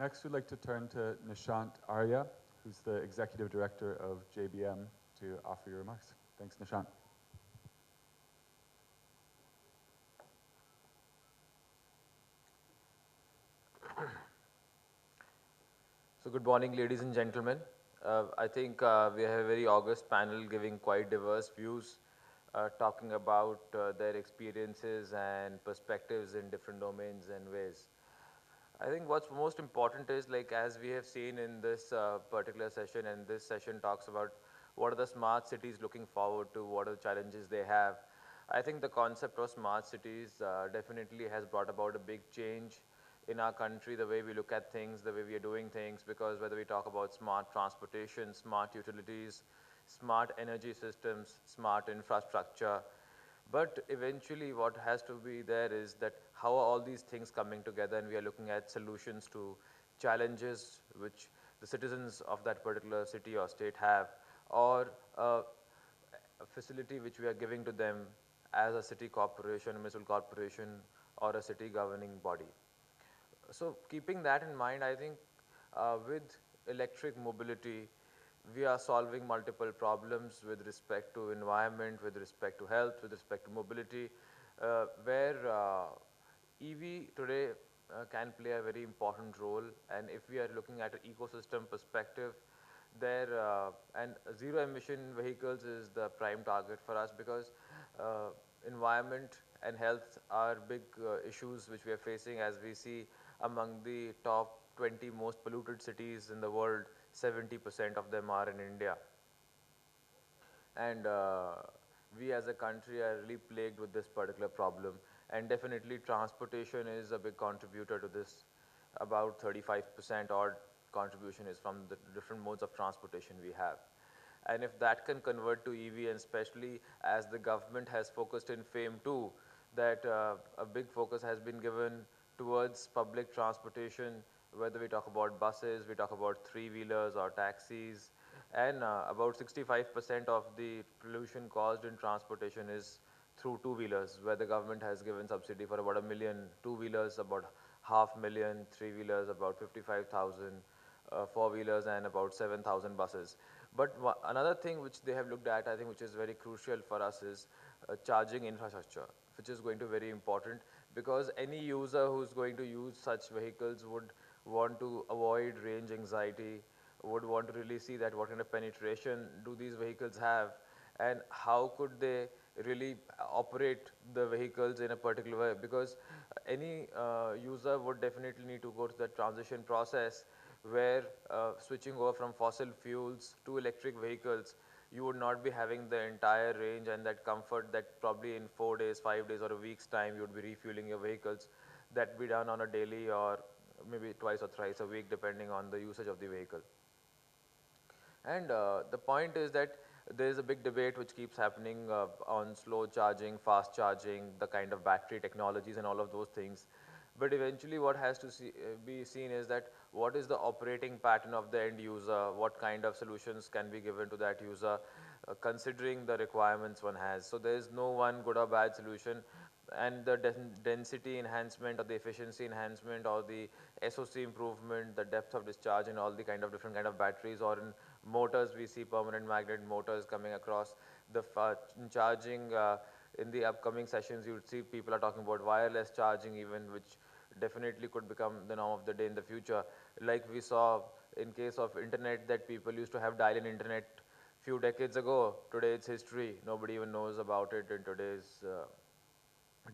Next, we'd like to turn to Nishant Arya, who's the Executive Director of JBM, to offer your remarks. Thanks, Nishant. So good morning, ladies and gentlemen. I think we have a very august panel giving quite diverse views, talking about their experiences and perspectives in different domains and ways. I think what's most important is, like, as we have seen in this particular session, and this session talks about what are the smart cities looking forward to, what are the challenges they have. I think the concept of smart cities definitely has brought about a big change in our country, the way we look at things, the way we are doing things, because whether we talk about smart transportation, smart utilities, smart energy systems, smart infrastructure, but eventually what has to be there is that how are all these things coming together, and we are looking at solutions to challenges which the citizens of that particular city or state have, or a facility which we are giving to them as a city corporation, municipal corporation, or a city governing body. So keeping that in mind, I think with electric mobility, we are solving multiple problems with respect to environment, with respect to health, with respect to mobility, where EV today can play a very important role. And if we are looking at an ecosystem perspective, there and zero emission vehicles is the prime target for us, because uh, environment and health are big issues which we are facing. As we see, among the top 20 most polluted cities in the world, 70% of them are in India. And we as a country are really plagued with this particular problem. And definitely transportation is a big contributor to this. About 35% odd contribution is from the different modes of transportation we have. And if that can convert to EV, and especially as the government has focused in FAME 2, that a big focus has been given towards public transportation, whether we talk about buses, we talk about three-wheelers or taxis, and about 65% of the pollution caused in transportation is through two-wheelers, where the government has given subsidy for about 1 million two-wheelers, about half million three-wheelers, about 55,000 four-wheelers, and about 7,000 buses. But another thing which they have looked at, I think, which is very crucial for us, is charging infrastructure, which is going to be very important, because any user who's going to use such vehicles would want to avoid range anxiety, would want to really see that what kind of penetration do these vehicles have, and how could they really operate the vehicles in a particular way, because any user would definitely need to go to the transition process, where switching over from fossil fuels to electric vehicles, you would not be having the entire range and that comfort that probably in 4 days, 5 days, or a week's time you would be refueling your vehicles. That be done on a daily or maybe twice or thrice a week, depending on the usage of the vehicle. And the point is that there is a big debate which keeps happening on slow charging, fast charging, the kind of battery technologies and all of those things. But eventually what has to be seen is that what is the operating pattern of the end user, what kind of solutions can be given to that user, considering the requirements one has. So there is no one good or bad solution, and the density enhancement or the efficiency enhancement or the SOC improvement, the depth of discharge and all the kind of different kind of batteries, or in motors we see permanent magnet motors coming across the charging. In the upcoming sessions you would see people are talking about wireless charging even, which definitely could become the norm of the day in the future. Like we saw in case of internet, that people used to have dial-in internet few decades ago. Today it's history. Nobody even knows about it in today's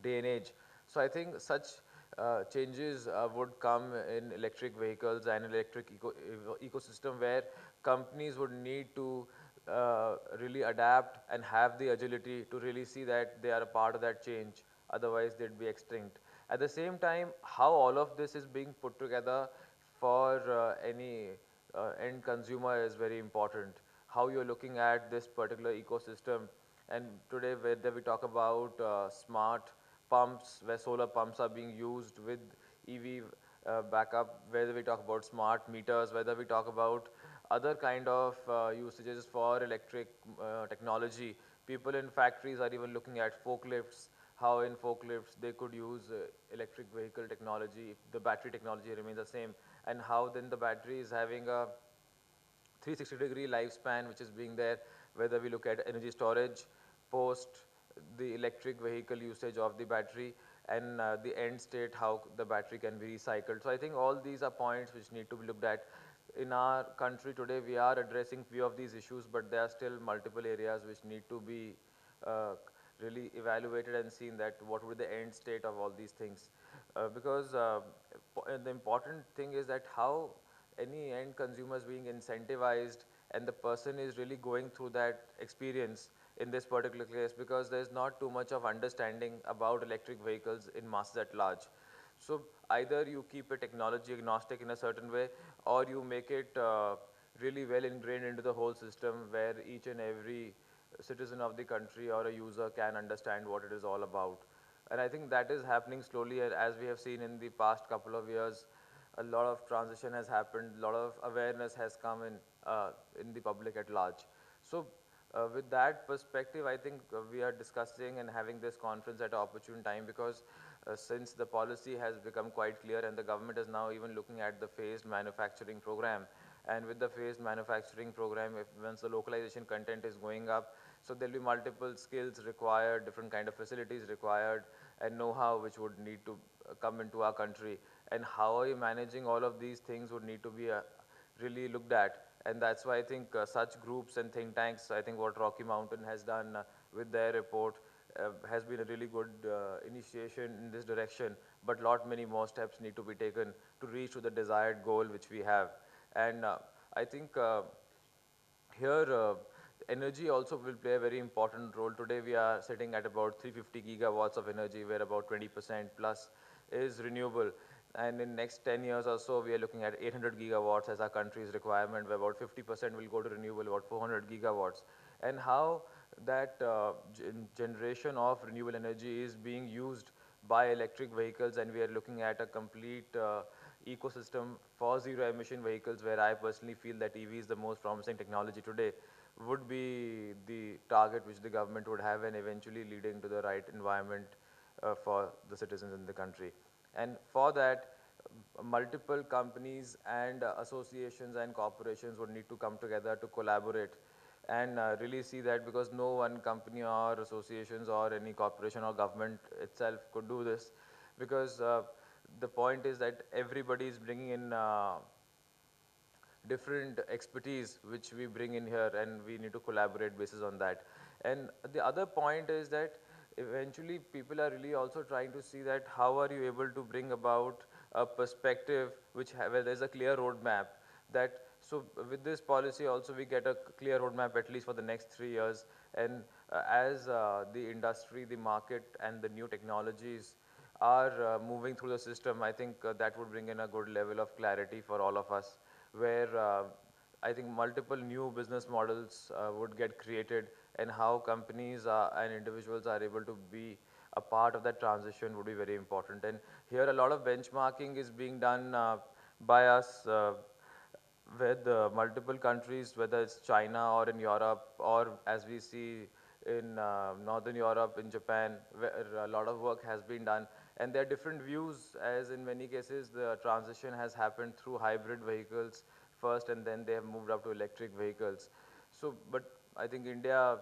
day and age. So I think such changes would come in electric vehicles and electric ecosystem, where companies would need to really adapt and have the agility to really see that they are a part of that change. Otherwise, they'd be extinct. At the same time, how all of this is being put together for any end consumer is very important. How you're looking at this particular ecosystem. And today, whether we talk about smart pumps, where solar pumps are being used with EV backup, whether we talk about smart meters, whether we talk about other kind of usages for electric technology. People in factories are even looking at forklifts, how in forklifts they could use electric vehicle technology if the battery technology remains the same, and how then the battery is having a 360-degree lifespan which is being there, whether we look at energy storage, post the electric vehicle usage of the battery, and the end state, how the battery can be recycled. So I think all these are points which need to be looked at. In our country today, we are addressing few of these issues, but there are still multiple areas which need to be uh, really evaluated and seen that what would be the end state of all these things. Because the important thing is that how any end consumer is being incentivized and the person is really going through that experience in this particular case, because there's not too much of understanding about electric vehicles in masses at large. So either you keep it technology agnostic in a certain way, or you make it really well ingrained into the whole system where each and every citizen of the country or a user can understand what it is all about. And I think that is happening slowly, as we have seen in the past couple of years. A lot of transition has happened, a lot of awareness has come in the public at large. So with that perspective, I think we are discussing and having this conference at an opportune time, because since the policy has become quite clear and the government is now even looking at the phased manufacturing program. And with the phased manufacturing program, if once the localization content is going up, so there'll be multiple skills required, different kind of facilities required, and know-how which would need to come into our country. And how are you managing all of these things would need to be really looked at. And that's why I think such groups and think tanks, I think what Rocky Mountain has done with their report has been a really good initiation in this direction, but many more steps need to be taken to reach to the desired goal which we have. And I think here energy also will play a very important role. Today we are sitting at about 350 gigawatts of energy, where about 20% plus is renewable. And in next 10 years or so, we are looking at 800 gigawatts as our country's requirement, where about 50% will go to renewable, about 400 gigawatts. And how that generation of renewable energy is being used by electric vehicles, and we are looking at a complete ecosystem for zero emission vehicles, where I personally feel that EV is the most promising technology today, would be the target which the government would have, and eventually leading to the right environment for the citizens in the country. And for that, multiple companies and associations and corporations would need to come together to collaborate and really see that, because no one company or associations or any corporation or government itself could do this, because the point is that everybody is bringing in different expertise which we bring in here, and we need to collaborate basis on that. And the other point is that eventually people are really also trying to see that how are you able to bring about a perspective where there's a clear roadmap, that so with this policy also we get a clear roadmap at least for the next 3 years. And as the industry, the market, and the new technologies are moving through the system, I think that would bring in a good level of clarity for all of us, where I think multiple new business models would get created, and how companies and individuals are able to be a part of that transition would be very important. And here a lot of benchmarking is being done by us with multiple countries, whether it's China or in Europe, or as we see in Northern Europe, in Japan, where a lot of work has been done. And there are different views, as in many cases the transition has happened through hybrid vehicles first, and then they have moved up to electric vehicles. So, but I think India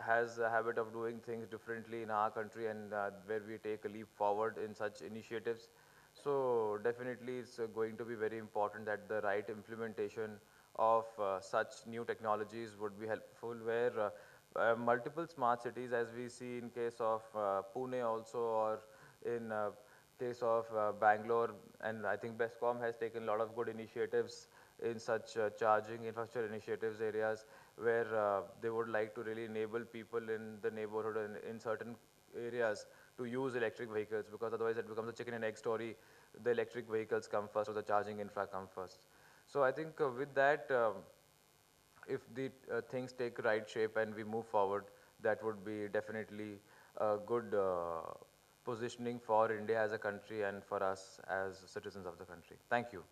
has a habit of doing things differently in our country, and where we take a leap forward in such initiatives. So definitely it's going to be very important that the right implementation of such new technologies would be helpful, where multiple smart cities, as we see in case of Pune also, or in case of Bangalore, and I think BESCOM has taken a lot of good initiatives in such charging infrastructure initiatives areas, where they would like to really enable people in the neighborhood and in certain areas to use electric vehicles, because otherwise it becomes a chicken and egg story. The electric vehicles come first or the charging infra come first. So I think with that, if the things take right shape and we move forward, that would be definitely a good positioning for India as a country and for us as citizens of the country. Thank you.